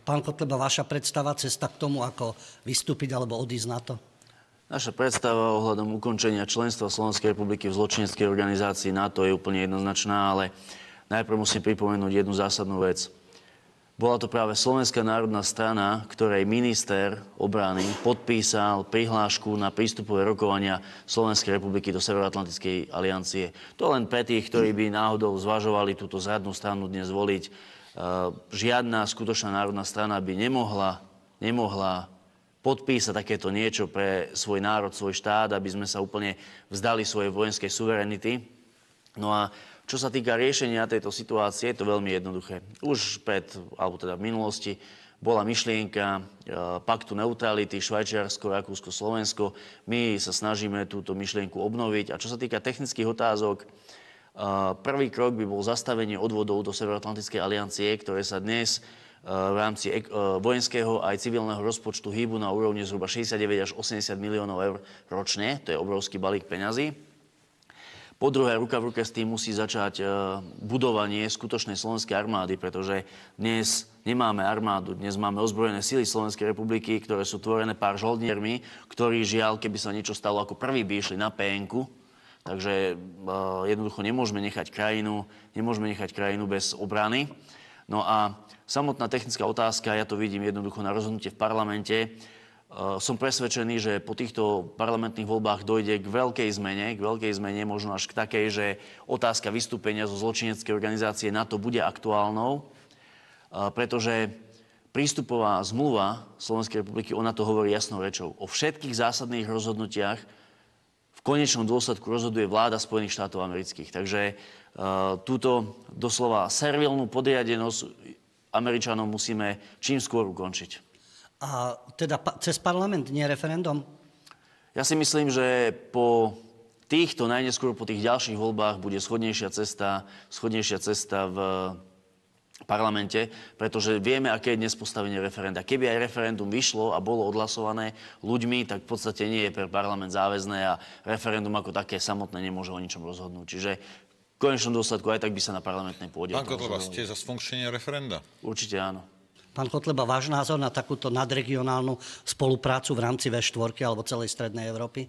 Pán Kotleba, vaša predstava, cesta k tomu, ako vystúpiť alebo odísť na to? Naša predstava ohľadom ukončenia členstva Slovenskej republiky v zločineckej organizácii NATO je úplne jednoznačná, ale najprv musím pripomenúť jednu zásadnú vec. Bola to práve Slovenská národná strana, ktorej minister obrany podpísal prihlášku na prístupové rokovania Slovenskej republiky do Severoatlantickej aliancie. To len pre tých, ktorí by náhodou zvažovali túto zradnú stranu dnes voliť. Žiadna skutočná národná strana by nemohla podpísať takéto niečo pre svoj národ, svoj štát, aby sme sa úplne vzdali svojej vojenskej suverenity. No a čo sa týka riešenia tejto situácie, je to veľmi jednoduché. Už v minulosti bola myšlienka paktu neutrality Švajčiarsko, Rakúsko, Slovensko. My sa snažíme túto myšlienku obnoviť. A čo sa týka technických otázok, prvý krok by bol zastavenie odvodov do Severoatlantickej aliancie, ktoré sa dnes v rámci vojenského aj civilného rozpočtu hýbu na úrovni zhruba 69 až 80 miliónov eur ročne. To je obrovský balík peňazí. Po druhé, ruka v ruke s tým musí začať budovanie skutočnej slovenskej armády, pretože dnes nemáme armádu, dnes máme ozbrojené sily Slovenskej republiky, ktoré sú tvorené pár žoldniermi, ktorí žiaľ, keby sa niečo stalo, ako prvý by išli na PN-ku. Takže jednoducho nemôžeme nechať krajinu bez obrany. No a samotná technická otázka, ja to vidím jednoducho na rozhodnutie v parlamente. Som presvedčený, že po týchto parlamentných voľbách dojde k veľkej zmene, možno až k takej, že otázka vystúpenia zo zločineckej organizácie NATO bude aktuálnou, pretože prístupová zmluva Slovenskej republiky, ona to hovorí jasnou rečou. O všetkých zásadných rozhodnutiach v konečnom dôsledku rozhoduje vláda Spojených štátov amerických. Takže túto doslova servilnú podriadenosť Američanom musíme čím skôr ukončiť. A teda cez parlament, nie referendum? Ja si myslím, že po najneskôr po tých ďalších voľbách bude schodnejšia cesta v parlamente, pretože vieme, aké je dnes postavenie referenda. Keby aj referendum vyšlo a bolo odhlasované ľuďmi, tak v podstate nie je pre parlament záväzné a referendum ako také samotné nemôže o ničom rozhodnúť. Čiže v konečnom dôsledku aj tak by sa na parlamentnej pôde... Pán Kotleba, ste za sfunkčnenie referenda? Určite áno. Pán Kotleba, váš názor na takúto nadregionálnu spoluprácu v rámci V4 alebo celej strednej Európy?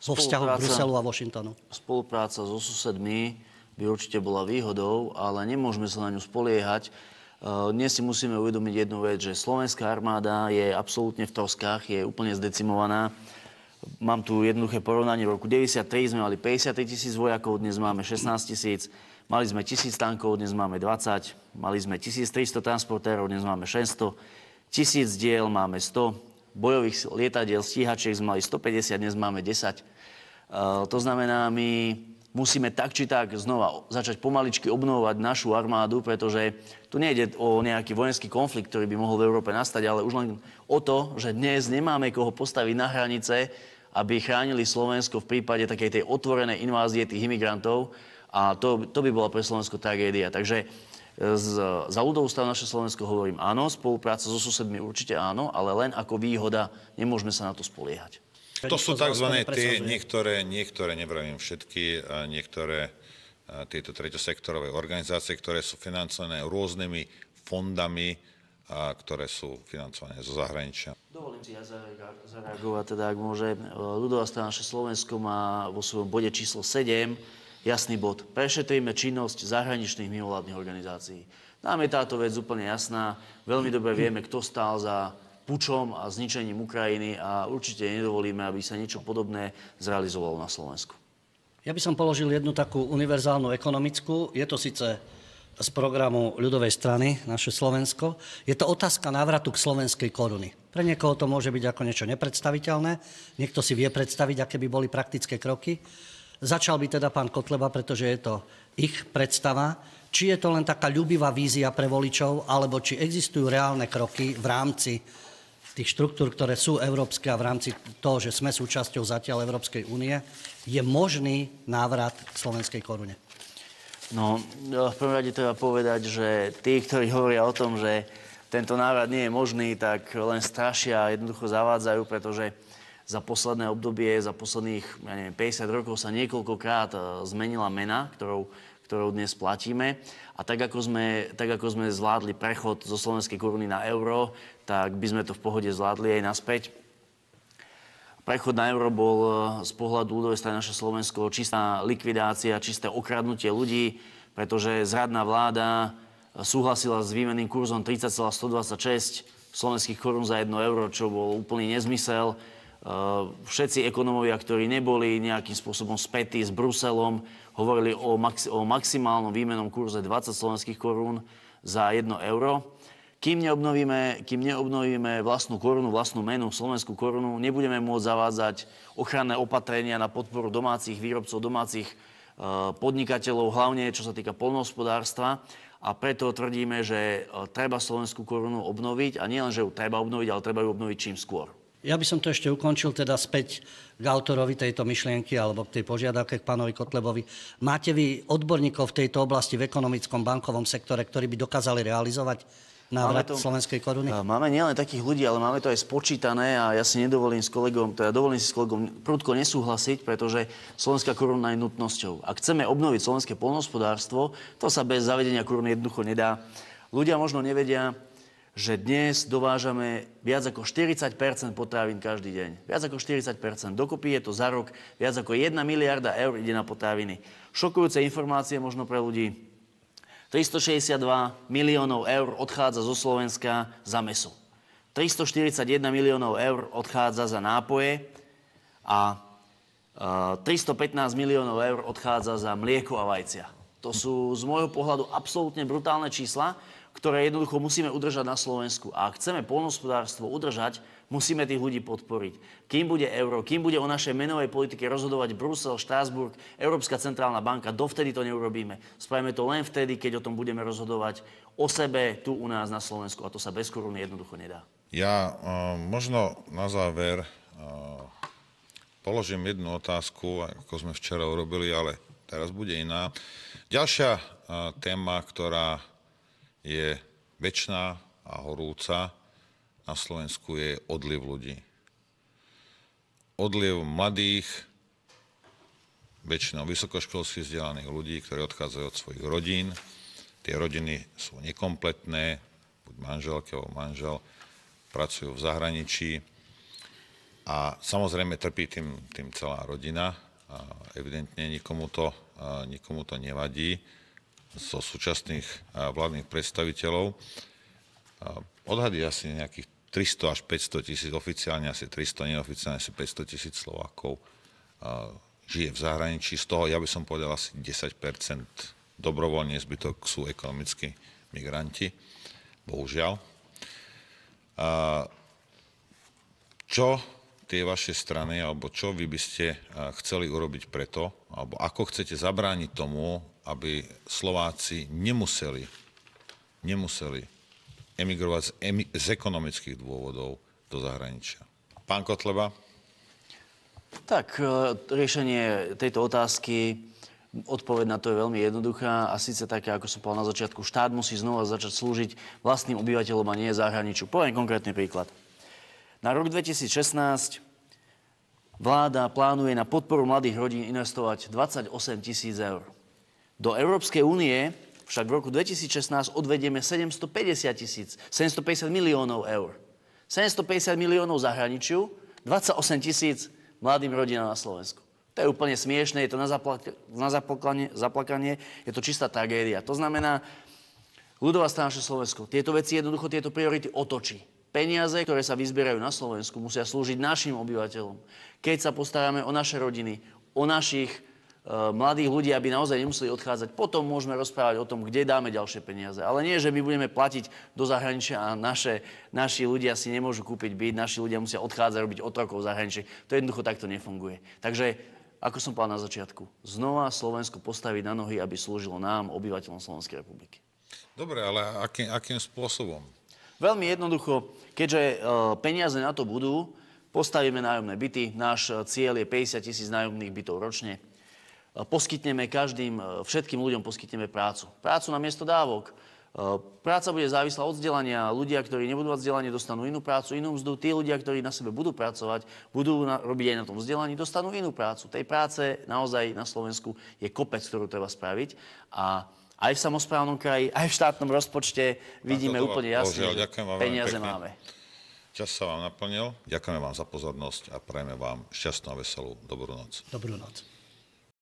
Vo vzťahu k Bruselu a Washingtonu? Spolupráca so susedmi by určite bola výhodou, ale nemôžeme sa na ňu spoliehať. Dnes si musíme uvedomiť jednu vec, že slovenská armáda je absolútne v troskách, je úplne zdecimovaná. Mám tu jednoduché porovnanie. V roku 1993 sme mali 53 000 vojakov, dnes máme 16 000. Mali sme 1000 tankov, dnes máme 20. Mali sme 1300 transportérov, dnes máme 600. 1000 diel, máme 100. Bojových lietadiel, stíhačiek sme mali 150, dnes máme 10. To znamená, my musíme tak či tak znova začať pomaličky obnovovať našu armádu, pretože tu nejde o nejaký vojenský konflikt, ktorý by mohol v Európe nastať, ale už len o to, že dnes nemáme koho postaviť na hranice, aby chránili Slovensko v prípade takej tej otvorenej invázie tých imigrantov. A to by bola pre Slovensko tragédia. Takže za ľudovú stranu naše Slovensko hovorím áno, spolupráca so susedmi určite áno, ale len ako výhoda, nemôžeme sa na to spoliehať. To sú tzv. Tie niektoré, nevravím všetky, niektoré tieto treťosektorové organizácie, ktoré sú financované rôznymi fondami, ktoré sú financované zo zahraničia. Dovolím si ja zareagovať, teda ak môže. Ľudová strana naše Slovensko má vo svojom bode číslo 7 jasný bod. Prešetríme činnosť zahraničných mimovládnych organizácií. Nám je táto vec úplne jasná. Veľmi dobre vieme, kto stál za pučom a zničením Ukrajiny a určite nedovolíme, aby sa niečo podobné zrealizovalo na Slovensku. Ja by som položil jednu takú univerzálnu ekonomickú. Je to síce z programu ľudovej strany, naše Slovensko. Je to otázka návratu k slovenskej koruny. Pre niekoho to môže byť ako niečo nepredstaviteľné. Niekto si vie predstaviť, aké by boli praktické kroky. Začal by teda pán Kotleba, pretože je to ich predstava. Či je to len taká ľúbivá vízia pre voličov, alebo či existujú reálne kroky v rámci tých štruktúr, ktoré sú európske a v rámci toho, že sme súčasťou zatiaľ Európskej únie, je možný návrat k slovenskej korune? No, v prvom rade treba povedať, že tí, ktorí hovoria o tom, že tento návrat nie je možný, tak len strašia a jednoducho zavádzajú, pretože za posledné obdobie, za posledných 50 rokov sa niekoľkokrát zmenila mena, ktorou dnes platíme. A tak ako sme zvládli prechod zo slovenskej koruny na euro, tak by sme to v pohode zvládli aj naspäť. Prechod na euro bol z pohľadu ľudovej strany Naše Slovensko čistá likvidácia, čisté okradnutie ľudí, pretože zradná vláda súhlasila s výmenným kurzom 30,126 slovenských korún za 1 euro, čo bol úplný nezmysel. Všetci ekonómovia, ktorí neboli nejakým spôsobom spätí s Bruselom, hovorili o maximálnom výmennom kurze 20 slovenských korún za 1 euro. Kým neobnovíme vlastnú korunu, vlastnú menu, slovenskú korunu, nebudeme môcť zavádzať ochranné opatrenia na podporu domácich výrobcov, domácich podnikateľov, hlavne čo sa týka poľnohospodárstva. A preto tvrdíme, že treba slovenskú korunu obnoviť. A nielen, že ju treba obnoviť, ale treba ju obnoviť čím skôr. Ja by som to ešte ukončil teda späť k autorovi tejto myšlienky alebo k tej požiadavke k pánovi Kotlebovi. Máte vy odborníkov v tejto oblasti v ekonomickom bankovom sektore, ktorí by dokázali realizovať návrat slovenskej koruny? Máme nielen takých ľudí, ale máme to aj spočítané a ja si dovolím s kolegom prudko nesúhlasiť, pretože slovenská koruna je nutnosťou. Ak chceme obnoviť slovenské poľnohospodárstvo, to sa bez zavedenia koruny jednoducho nedá. Ľudia možno nevedia, že dnes dovážame viac ako 40% potravín každý deň. Viac ako 40%. Dokopy je to za rok viac ako 1 miliarda eur ide na potraviny. Šokujúce informácie možno pre ľudí. 362 miliónov eur odchádza zo Slovenska za mäso. 341 miliónov eur odchádza za nápoje a 315 miliónov eur odchádza za mlieko a vajcia. To sú z môjho pohľadu absolútne brutálne čísla, ktoré jednoducho musíme udržať na Slovensku. A ak chceme poľnohospodárstvo udržať, musíme tých ľudí podporiť. Kým bude euro, kým bude o našej menovej politike rozhodovať Brusel, Štrásburg, Európska centrálna banka, dovtedy to neurobíme. Spravíme to len vtedy, keď o tom budeme rozhodovať o sebe tu u nás na Slovensku. A to sa bez koruny jednoducho nedá. Ja možno na záver položím jednu otázku, ako sme včera urobili, ale teraz bude iná. Ďalšia téma, ktorá je večná a horúca na Slovensku, je odliv ľudí. Odliv mladých, väčšinou vysokoškolských vzdelaných ľudí, ktorí odchádzajú od svojich rodín. Tie rodiny sú nekompletné, buď manželka alebo manžel, pracujú v zahraničí a samozrejme trpí tým celá rodina. A evidentne nikomu to nevadí zo súčasných vládnych predstaviteľov. Odhady asi nejakých 300 až 500 tisíc, oficiálne asi 300, neoficiálne asi 500 tisíc Slovákov žije v zahraničí. Z toho, ja by som povedal, asi 10% dobrovoľne, zbytok sú ekonomickí migranti. Bohužiaľ. Čo tie vaše strany, alebo čo vy by ste chceli urobiť preto, alebo ako chcete zabrániť tomu, aby Slováci nemuseli emigrovať z ekonomických dôvodov do zahraničia? Pán Kotleba? Tak, riešenie tejto otázky, odpoveď na to je veľmi jednoduchá a síce také, ako som povedal na začiatku, štát musí znova začať slúžiť vlastným obyvateľom a nie zahraničiu. Poviem konkrétny príklad. Na rok 2016 vláda plánuje na podporu mladých rodín investovať 28 000 eur. Do Európskej únie však v roku 2016 odvedieme 750 miliónov eur. 750 miliónov zahraničiu, 28 000 mladým rodinám na Slovensku. To je úplne smiešné, je to na zaplakanie, je to čistá tragédia. To znamená, ľudová strana Naše Slovensko tieto veci jednoducho, tieto priority otočí. Peniaze, ktoré sa vyzbierajú na Slovensku, musia slúžiť našim obyvateľom. Keď sa postaráme o naše rodiny, o našich mladých ľudí, aby naozaj nemuseli odchádzať, potom môžeme rozprávať o tom, kde dáme ďalšie peniaze. Ale nie, že my budeme platiť do zahraničia a naši ľudia si nemôžu kúpiť byt, naši ľudia musia odchádzať robiť otrokov v zahraničí. To jednoducho takto nefunguje. Takže, ako som povedal na začiatku, znova Slovensko postaviť na nohy, aby slúžilo nám, obyvateľom Slovenskej republiky. Dobre, ale akým spôsobom? Veľmi jednoducho, keďže peniaze na to budú, postavíme nájomné byty. Náš cieľ je 50 000 nájomných bytov ročne. Poskytneme všetkým ľuďom poskytneme prácu. Prácu na miesto dávok. Práca bude závislá od vzdelania. Ľudia, ktorí nebudú mať vzdelanie, dostanú inú prácu, inú mzdu. Tí ľudia, ktorí na sebe budú pracovať, budú robiť aj na tom vzdelaní, dostanú inú prácu. Tej práce naozaj na Slovensku je kopec, ktorú treba spraviť. A aj v samosprávnom kraji, aj v štátnom rozpočte vidíme úplne jasne, že peniaze máme. Čas sa vám naplnil. Ďakujeme vám za pozornosť a prajeme vám šťastnú a veselú dobrú noc. Dobrú noc.